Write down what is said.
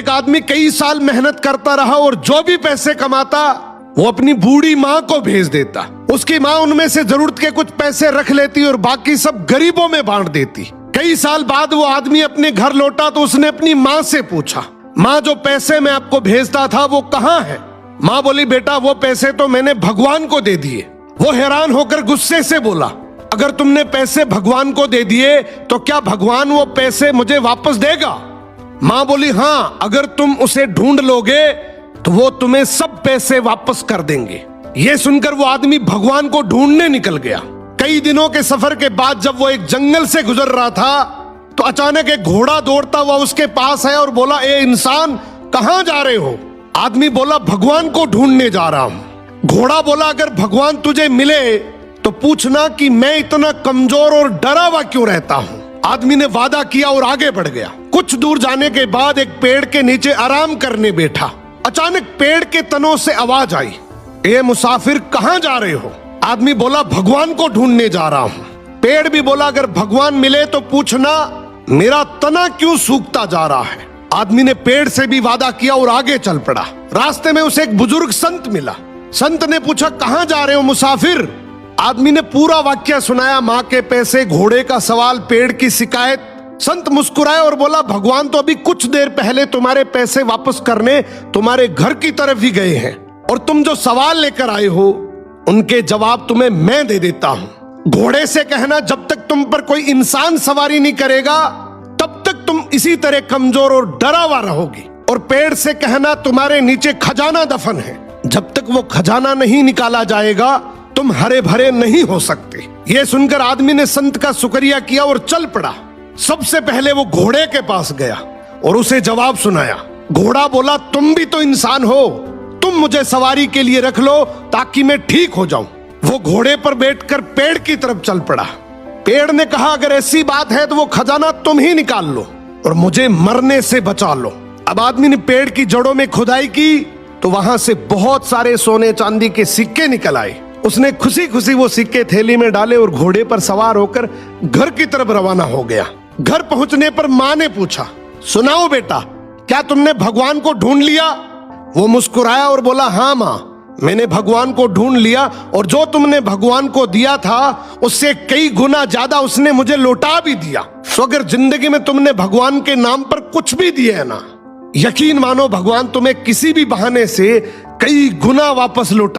एक आदमी कई साल मेहनत करता रहा और जो भी पैसे कमाता वो अपनी बूढ़ी माँ को भेज देता। उसकी माँ उनमें से जरूरत के कुछ पैसे रख लेती और बाकी सब गरीबों में बांट देती। कई साल बाद वो आदमी अपने घर लौटा तो उसने अपनी माँ से पूछा, माँ जो पैसे मैं आपको भेजता था वो कहाँ है? माँ बोली, बेटा वो पैसे तो मैंने भगवान को दे दिए। वो हैरान होकर गुस्से से बोला, अगर तुमने पैसे भगवान को दे दिए तो क्या भगवान वो पैसे मुझे वापस देगा? माँ बोली, हाँ, अगर तुम उसे ढूंढ लोगे तो वो तुम्हें सब पैसे वापस कर देंगे। ये सुनकर वो आदमी भगवान को ढूंढने निकल गया। कई दिनों के सफर के बाद जब वो एक जंगल से गुजर रहा था तो अचानक एक घोड़ा दौड़ता हुआ उसके पास आया और बोला, ए इंसान, कहां जा रहे हो? आदमी बोला, भगवान को ढूंढने जा रहा हूं। घोड़ा बोला, अगर भगवान तुझे मिले तो पूछना कि मैं इतना कमजोर और डरा हुआ क्यों रहता हूं। आदमी ने वादा किया और आगे बढ़ गया। कुछ दूर जाने के बाद एक पेड़ के नीचे आराम करने बैठा। अचानक पेड़ के तनों से आवाज आई, ए मुसाफिर, कहां जा रहे हो? आदमी बोला, भगवान को ढूंढने जा रहा हूं। पेड़ भी बोला, अगर भगवान मिले तो पूछना मेरा तना क्यों सूखता जा रहा है। आदमी ने पेड़ से भी वादा किया और आगे चल पड़ा। रास्ते में उसे एक बुजुर्ग संत मिला। संत ने पूछा, कहां जा रहे हो मुसाफिर? आदमी ने पूरा वाक्य सुनाया, माँ के पैसे, घोड़े का सवाल, पेड़ की शिकायत। संत मुस्कुराए और बोला, भगवान तो अभी कुछ देर पहले तुम्हारे पैसे वापस करने तुम्हारे घर की तरफ ही गए हैं और तुम जो सवाल लेकर आए हो उनके जवाब तुम्हें मैं दे देता हूं। घोड़े से कहना, जब तक तुम पर कोई इंसान सवारी नहीं करेगा तब तक तुम इसी तरह कमजोर और डरा हुआ रहोगी। और पेड़ से कहना, तुम्हारे नीचे खजाना दफन है, जब तक वो खजाना नहीं निकाला जाएगा तुम हरे भरे नहीं हो सकते। ये सुनकर आदमी ने संत का शुक्रिया किया और चल पड़ा। सबसे पहले वो घोड़े के पास गया और उसे जवाब सुनाया। घोड़ा बोला, तुम भी तो इंसान हो, तुम मुझे सवारी के लिए रख लो ताकि मैं ठीक हो जाऊं। वो घोड़े पर बैठकर पेड़ की तरफ चल पड़ा। पेड़ ने कहा, अगर ऐसी बात है तो वो खजाना तुम ही निकाल लो और मुझे मरने से बचा लो। अब आदमी ने पेड़ की जड़ों में खुदाई की तो वहां से बहुत सारे सोने चांदी के सिक्के निकल आए। उसने खुशी खुशी वो सिक्के थैली में डाले और घोड़े पर सवार होकर घर की तरफ रवाना हो गया। घर पहुंचने पर माँ ने पूछा, सुनाओ बेटा, क्या तुमने भगवान को ढूंढ लिया? वो मुस्कुराया और बोला, हाँ माँ, मैंने भगवान को ढूंढ लिया और जो तुमने भगवान को दिया था उससे कई गुना ज्यादा उसने मुझे लौटा भी दिया। तो अगर जिंदगी में तुमने भगवान के नाम पर कुछ भी दिया है ना, यकीन मानो भगवान तुम्हें किसी भी बहाने से कई गुना वापस लौटा